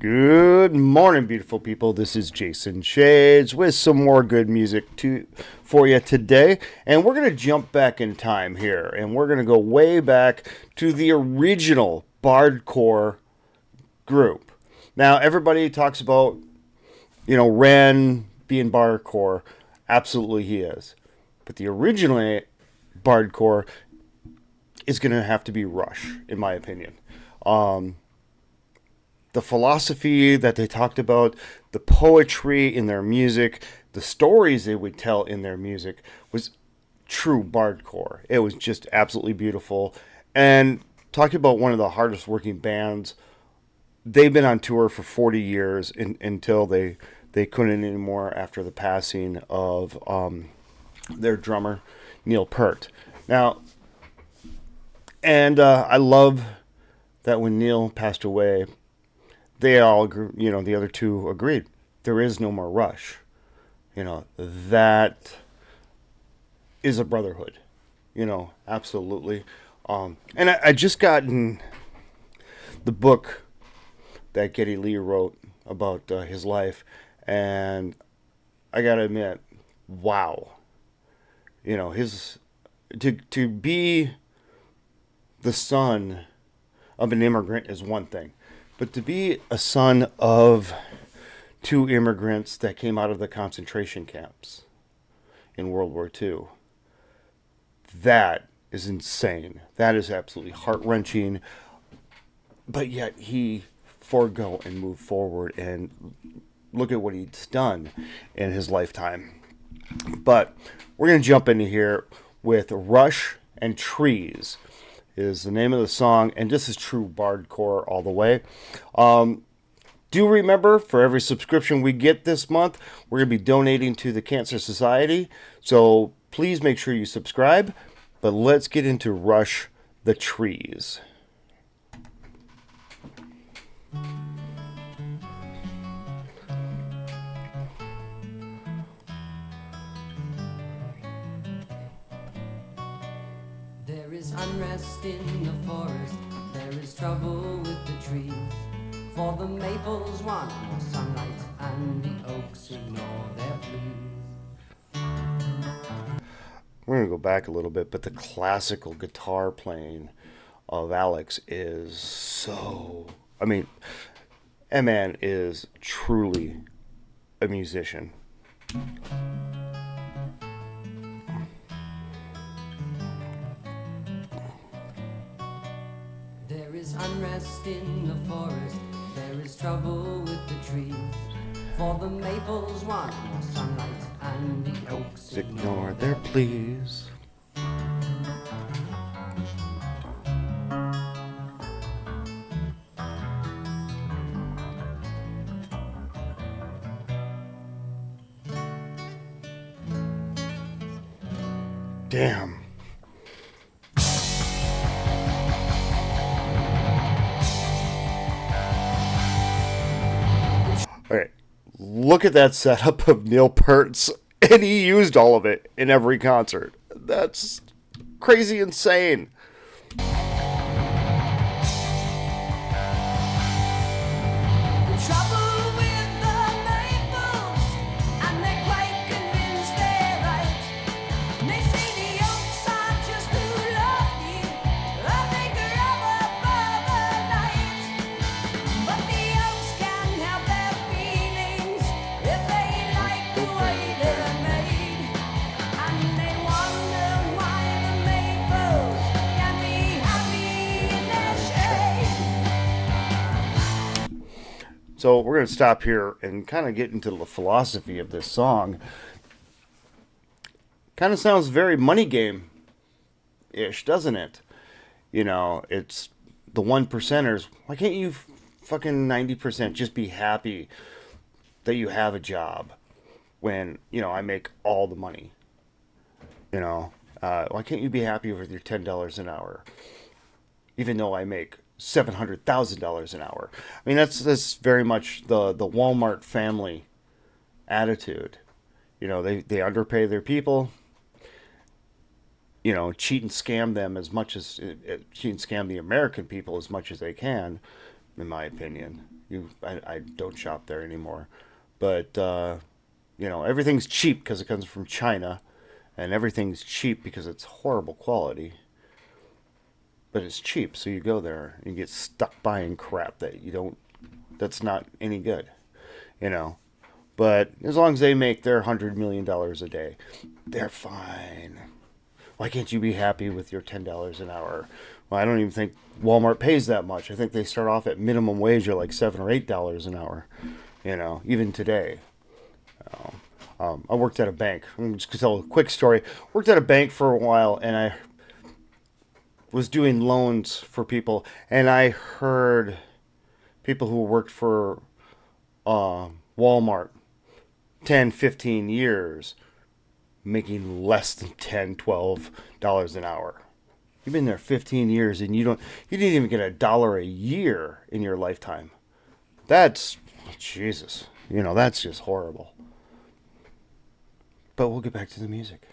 Good morning, beautiful people. This is Jason Shades with some more good music for you today. And we're going to jump back in time here. And we're going to go way back to the original Bardcore group. Now, everybody talks about, Ren being Bardcore. Absolutely he is. But the original Bardcore is going to have to be Rush, in my opinion. The philosophy that they talked about, the poetry in their music, the stories they would tell in their music was true bardcore. It was just absolutely beautiful. And talking about one of the hardest working bands, they've been on tour for 40 years until they couldn't anymore after the passing of their drummer, Neil Peart. Now, and I love that when Neil passed away, they all, the other two agreed. There is no more Rush. That is a brotherhood. Absolutely. And I just gotten the book that Geddy Lee wrote about his life, and I gotta admit, wow. His to be the son of an immigrant is one thing. But to be a son of two immigrants that came out of the concentration camps in World War II, that is insane. That is absolutely heart-wrenching. But yet he forego and move forward and look at what he's done in his lifetime. But we're going to jump into here with Rush and Trees is the name of the song, and this is true bardcore all the way. Do remember, for every subscription we get this month, we're going to be donating to the Cancer Society, so please make sure you subscribe. But let's get into Rush the Trees. There is unrest in the forest, there is trouble with the trees. For the maples want more sunlight, and the oaks ignore their pleas. We're going to go back a little bit, but the classical guitar playing of Alex is so... that man is truly a musician. There is unrest in the forest, there is trouble with the trees. For the maples want more sunlight, and the oaks Ignore their pleas. Damn. Alright, look at that setup of Neil Peart's, and he used all of it in every concert. That's crazy insane. So we're going to stop here and kind of get into the philosophy of this song. Kind of sounds very Money Game-ish, doesn't it? It's the 1%ers. Why can't you fucking 90% just be happy that you have a job when, I make all the money? Why can't you be happy with your $10 an hour? Even though I make $700,000 an hour. That's very much the Walmart family attitude. They underpay their people. Cheat and scam them as much as cheat and scam the American people as much as they can, in my opinion. I don't shop there anymore, but everything's cheap because it comes from China, and everything's cheap because it's horrible quality. But it's cheap, so you go there and you get stuck buying crap that you don't. That's not any good, you know. But as long as they make their $100 million a day, they're fine. Why can't you be happy with your $10 an hour? Well, I don't even think Walmart pays that much. I think they start off at minimum wage at like $7 or $8 an hour. Even today. I worked at a bank. I'm just gonna tell a quick story. Worked at a bank for a while, and I was doing loans for people, and I heard people who worked for Walmart 10, 15 years making less than $10, $12 an hour. You've been there 15 years and you didn't even get $1 a year in your lifetime. That's, Jesus, that's just horrible. But we'll get back to the music.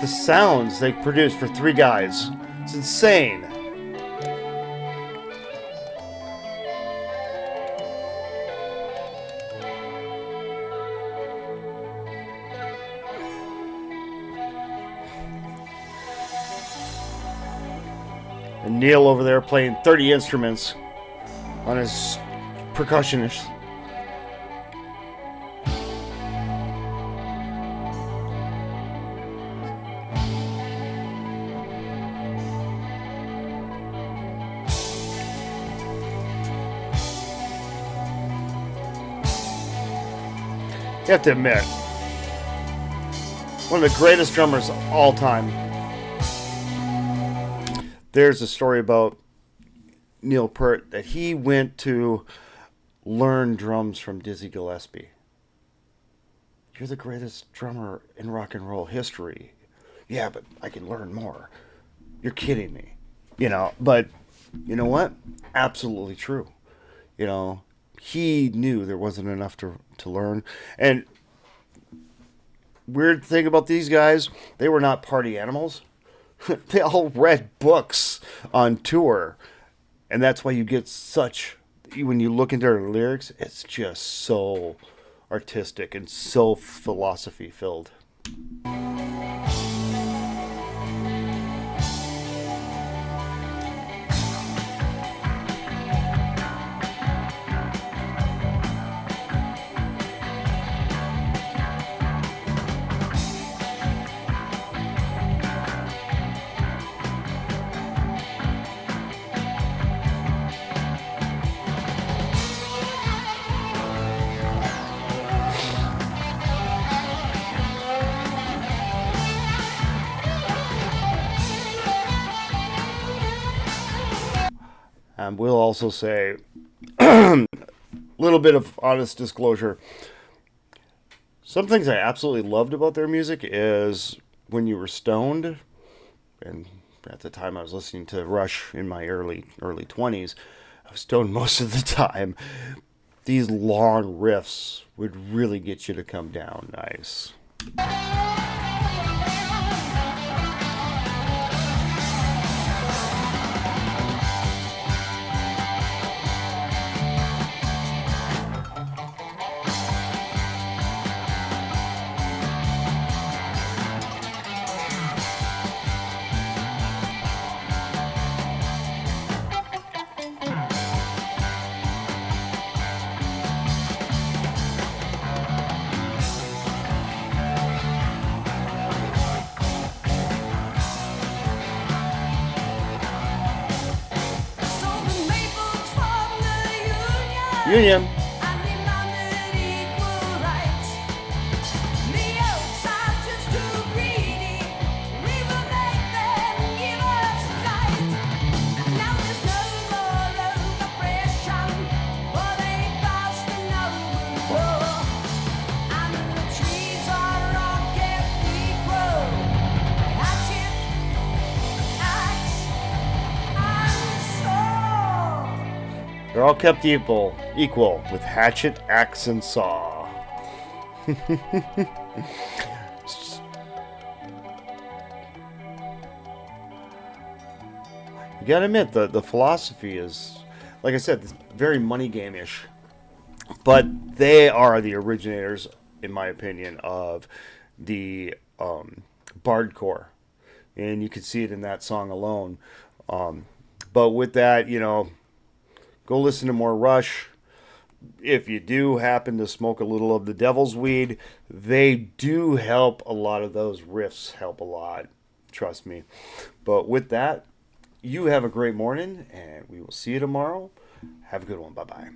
The sounds they produce for three guys, it's insane. And Neil over there playing 30 instruments on his percussionist. You have to admit, one of the greatest drummers of all time. There's a story about Neil Peart that he went to learn drums from Dizzy Gillespie. You're the greatest drummer in rock and roll history. Yeah, but I can learn more. You're kidding me. But you know what? Absolutely true. He knew there wasn't enough to learn. And weird thing about these guys, they were not party animals. They all read books on tour. And that's why you get when you look into their lyrics, it's just so artistic and so philosophy filled. We'll also say a little bit of honest disclosure. Some things I absolutely loved about their music is when you were stoned, and at the time I was listening to Rush in my early 20s, I was stoned most of the time. These long riffs would really get you to come down nice. Union. and demanded equal rights. The oaks are just too greedy. We will make them give us light. Now there's no more oppression, for they passed a noble law. And the trees are all kept equal. Hatchet, axe, and saw. They're all kept equal with hatchet, axe, and saw. You gotta admit, the philosophy is, like I said, it's very money game-ish. But they are the originators, in my opinion, of the bardcore. And you can see it in that song alone. But with that, go listen to more Rush. If you do happen to smoke a little of the devil's weed, they do help. A lot of those riffs help a lot. Trust me. But with that, you have a great morning, and we will see you tomorrow. Have a good one. Bye bye.